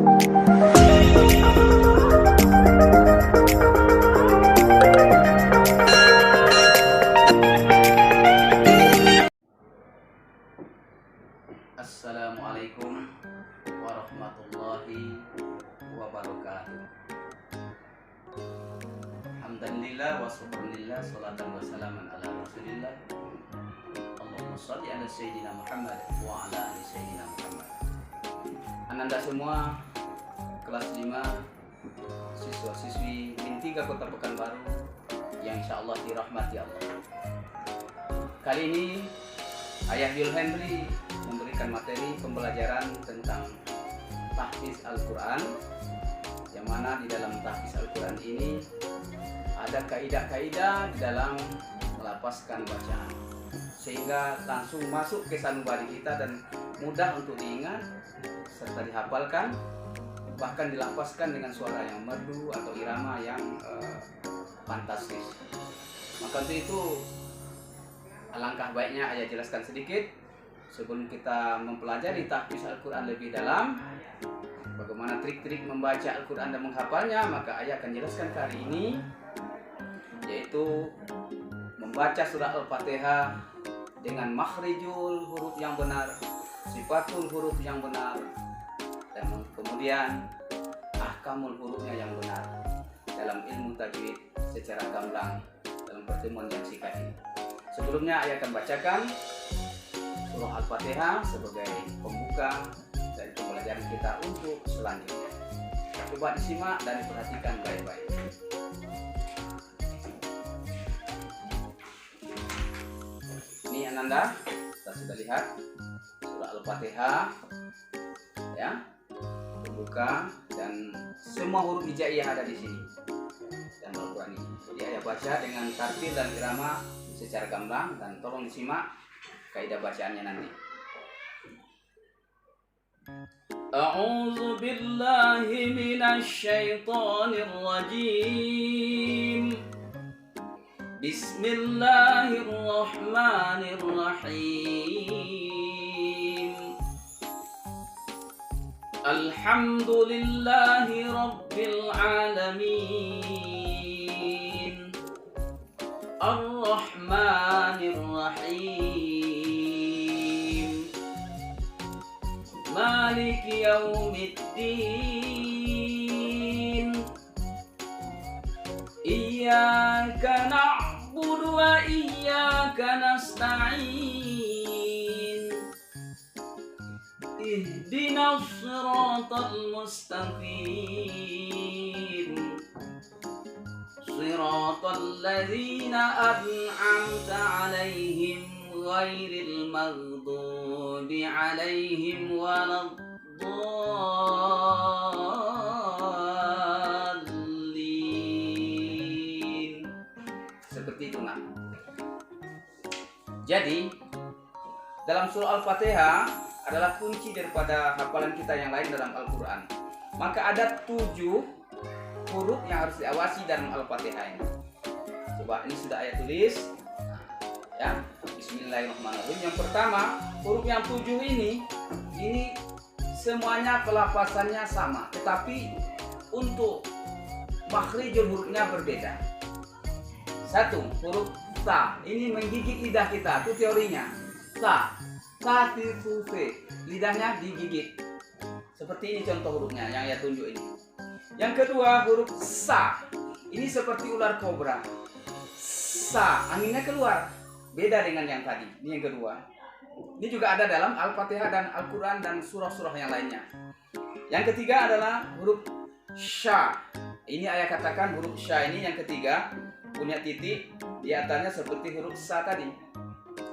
Assalamualaikum warahmatullahi wabarakatuh. Alhamdulillah wa syukurillah, salatan wa salaman ala rasulillah. Allahumma shalli ala sayyidina Muhammad wa ala ali sayyidina Muhammad. Ananda semua, kelas 5, siswa-siswi Min 3 Kota Pekanbaru yang insyaallah dirahmati Allah. Kali ini Ayah Yul Henry memberikan materi pembelajaran tentang tahfiz Al-Quran, yang mana di dalam tahfiz Al-Quran ini ada kaidah-kaidah di dalam melafazkan bacaan, sehingga langsung masuk ke sanubari kita dan mudah untuk diingat serta dihafalkan, bahkan dilafazkan dengan suara yang merdu atau irama yang fantastis. Maka untuk itu alangkah baiknya Ayah jelaskan sedikit sebelum kita mempelajari tahfiz Al-Quran lebih dalam, bagaimana trik-trik membaca Al-Quran dan menghafalnya. Maka Ayah akan jelaskan kali ini, yaitu membaca surah Al-Fatihah dengan makhrijul huruf yang benar, sifatul huruf yang benar, dan kemudian ahkamul hurufnya yang benar dalam ilmu tajwid secara gamblang dalam pertemuan yang singkat ini. Sebelumnya Ayah akan bacakan surah Al-Fatihah sebagai pembuka dari pembelajaran kita untuk selanjutnya. Coba disimak dan diperhatikan baik-baik. Ini Ananda, kita sudah lihat surah Al-Fatihah, ya, pembuka, dan semua huruf hijaiyah ada di sini dan Al-Quran ini. Jadi Ayah baca dengan tartil dan irama secara gamblang, dan tolong disimak kaidah bacaannya nanti. A'udzu billahi minasy syaithanir rajim. Bismillahirrahmanirrahim. Alhamdulillahi rabbil alamin. Ar-Rahmanir Rahim. Maliki yaumiddin. Iyyaka na'budu wa iyyaka nasta'in. Ihdinas siratal mustaqim. Siratal ladzina an'amta 'alaihim ghairil maghdubi 'alaihim waladdallin. Seperti itu, nak. Jadi dalam surah Al-Fatihah adalah kunci daripada hafalan kita yang lain dalam Al-Quran. Maka ada 7 huruf yang harus diawasi dalam Al-Fatihah ini. Coba, ini sudah Ayah tulis, ya. Bismillahirrahmanirrahim. Yang pertama, huruf yang 7 ini semuanya pelafazannya sama, tetapi untuk makhrijul hurufnya berbeda. 1, huruf ta. Ini menggigit lidah kita, itu teorinya. Ta, tifufe, lidahnya digigit. Seperti ini contoh hurufnya yang Ayah tunjuk ini. Yang kedua, huruf sa. Ini seperti ular kobra. Sa, anginnya keluar. Beda dengan yang tadi. Ini yang kedua. Ini juga ada dalam Al-Fatihah dan Al-Quran dan surah-surah yang lainnya. Yang ketiga adalah huruf sya. Ini Ayah katakan huruf sya ini yang ketiga, punya titik di atasnya seperti huruf sa tadi.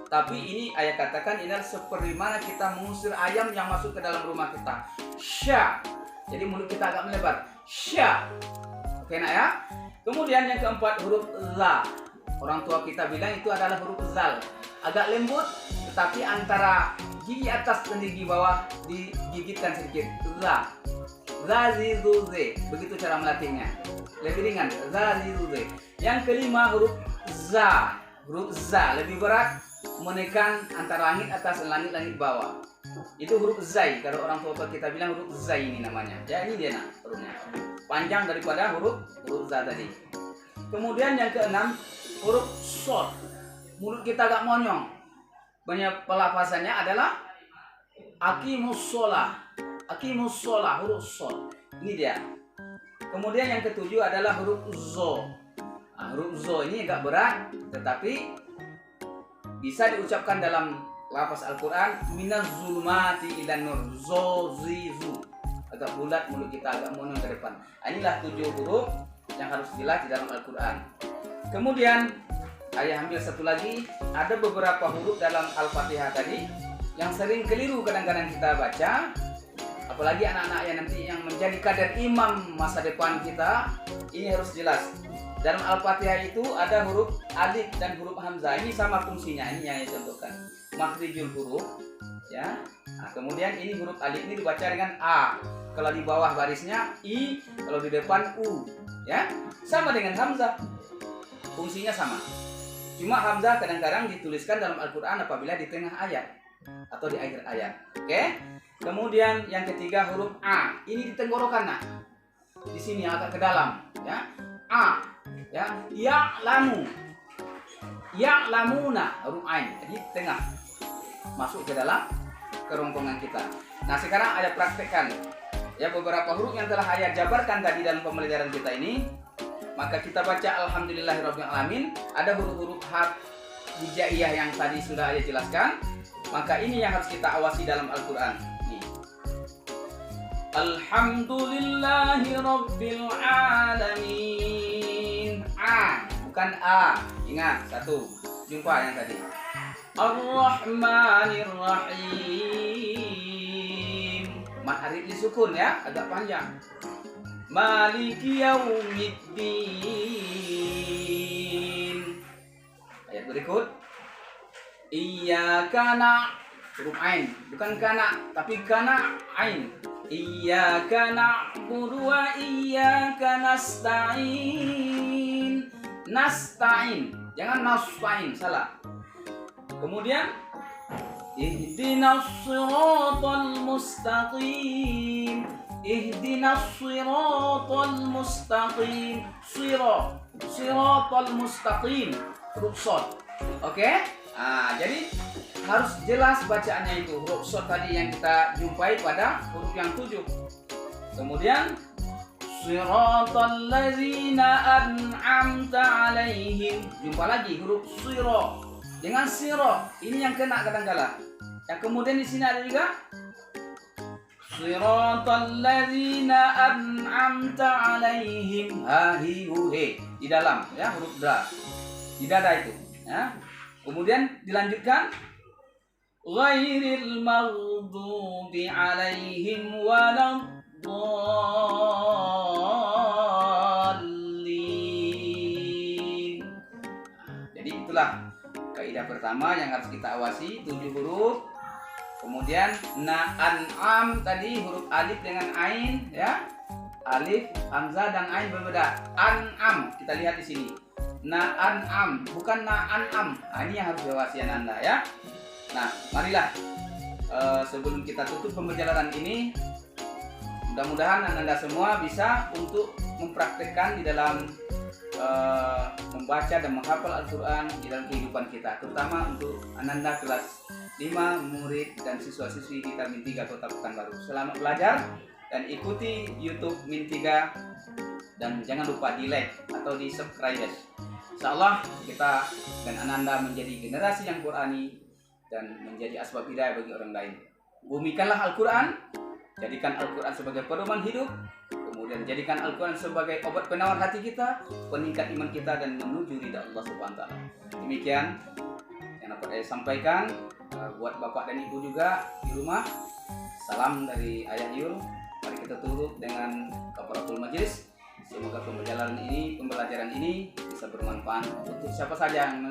Tapi ini Ayah katakan ini adalah seperti mana kita mengusir ayam yang masuk ke dalam rumah kita. Sya. Jadi mulut kita agak melebar. Sya. Oke, nak, ya. Kemudian yang keempat, huruf la. Orang tua kita bilang itu adalah huruf zal. Agak lembut, tetapi antara gigi atas dan gigi bawah digigitkan sedikit. La. Zazizuze. Begitu cara melatihnya. Lebih ringan. Zazizuze. Yang kelima, huruf za. Huruf za lebih berat, menekan antara langit atas dan langit bawah. Itu huruf zai. Kalau orang tua kita bilang huruf zai ini namanya. Ya ini dia nak hurufnya. Panjang daripada huruf za tadi. Kemudian yang keenam huruf shod. Mulut kita agak monyong. Banyak pelafasannya adalah aqimus sholah. Aqimus sholah huruf shod. Ini dia. Kemudian yang ketujuh adalah huruf zo. Nah, huruf zo ini agak berat, tetapi bisa diucapkan dalam lafaz Al-Quran. Minaz zulmati ilan nur. Zo, zi, zu. Agak bulat mulut kita, agak monyong ke depan. Inilah 7 huruf yang harus jelas di dalam Al-Quran. Kemudian ayah ambil satu lagi. Ada beberapa huruf dalam Al-Fatihah tadi yang sering keliru kadang-kadang kita baca. Apalagi anak-anak yang nanti yang menjadi kader imam masa depan kita, ini harus jelas. Dalam Al-Fatihah itu ada huruf alif dan huruf hamzah. Ini sama fungsinya, ini yang dicontohkan. Makhrijul huruf, ya. Nah, kemudian ini huruf alif ini dibaca dengan a. Kalau di bawah barisnya i, kalau di depan u, ya. Sama dengan hamzah. Fungsinya sama. Cuma hamzah kadang-kadang dituliskan dalam Al-Quran apabila di tengah ayat atau di akhir ayat. Oke? Kemudian yang ketiga huruf a. Ini di tenggorokan, nak. Di sini agak ke dalam, ya. A, ya. Ya'lamu. Ya'lamuna huruf ain. Jadi tengah. Masuk ke dalam kerongkongan kita. Nah, sekarang ayah praktekkan. Ya, beberapa huruf yang telah ayah jabarkan tadi dalam pembelajaran kita ini. Maka kita baca alhamdulillahirabbil alamin. Ada huruf-huruf harf hijaiyah yang tadi sudah ayah jelaskan. Maka ini yang harus kita awasi dalam Al-Quran. Nih. Alhamdulillahirabbil alamin. A, bukan a. Ingat, satu. Jumpa yang tadi. Ar-Rahmanir-Rahim. Mat arif disukun ya, agak panjang. Maliki yaumiddin. Ayat berikut. Iyyaka huruf ain, bukan kana, tapi kana ain. Iyyaka na'budu wa iyyaka nasta'in. Nasta'in, jangan nasta'in, salah. Kemudian ihdinas siratal mustaqim. Ihdinas siratal mustaqim. Siratal mustaqim. Huruf shad. Oke? Nah, jadi harus jelas bacaannya itu. Huruf shad tadi yang kita jumpai pada huruf yang 7. Kemudian siratal ladzina an'amta alaihim. Jumpa lagi huruf sira. Dengan sira. Ini yang kena kadang-kala. Yang kemudian di sini ada juga siratal ladzina an'amta alaihim. Ha hi hu he. Di dalam ya huruf da. Di dada itu, ya. Kemudian dilanjutkan ghairil maghdubi alaihim waladdallin. Jadi itulah kaidah pertama yang harus kita awasi, 7 huruf. Kemudian an'am tadi huruf alif dengan ain, ya. Alif, hamzah dan ain berbeda. An'am kita lihat di sini. An'am, bukan an'am. Nah, ini yang harus diwasikan Anda ya. Nah, marilah sebelum kita tutup pembelajaran ini, mudah-mudahan Anda semua bisa untuk mempraktekkan di dalam membaca dan menghafal Al-Quran di dalam kehidupan kita, terutama untuk Ananda kelas 5 murid dan siswa-siswi kita Min 3 Kota Pekanbaru. Selamat belajar dan ikuti YouTube Min 3 dan jangan lupa di like atau di subscribe. Insyaallah kita dan Ananda menjadi generasi yang Qurani dan menjadi asbab hidayah bagi orang lain. Bumikanlah Al-Quran, jadikan Al-Quran sebagai pedoman hidup, kemudian jadikan Al-Quran sebagai obat penawar hati kita, peningkat iman kita dan menuju ridha Allah Subhanahu wa taala. Demikian yang dapat saya sampaikan. Buat bapak dan ibu juga di rumah, salam dari Ayah Yul. Mari kita tutup dengan kafaratul majelis. Semoga pembelajaran ini bisa bermanfaat untuk siapa saja yang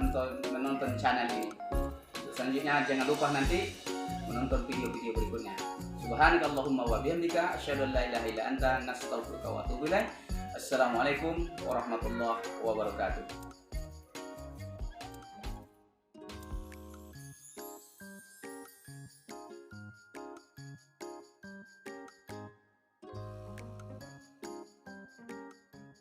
menonton channel ini. Selanjutnya jangan lupa nanti menonton video-video berikutnya. Subhanakallahumma wa bihamdika asyhadu an la ilaha illa anta nastaghfiruka wa atubu ilaik. Assalamualaikum warahmatullahi wabarakatuh.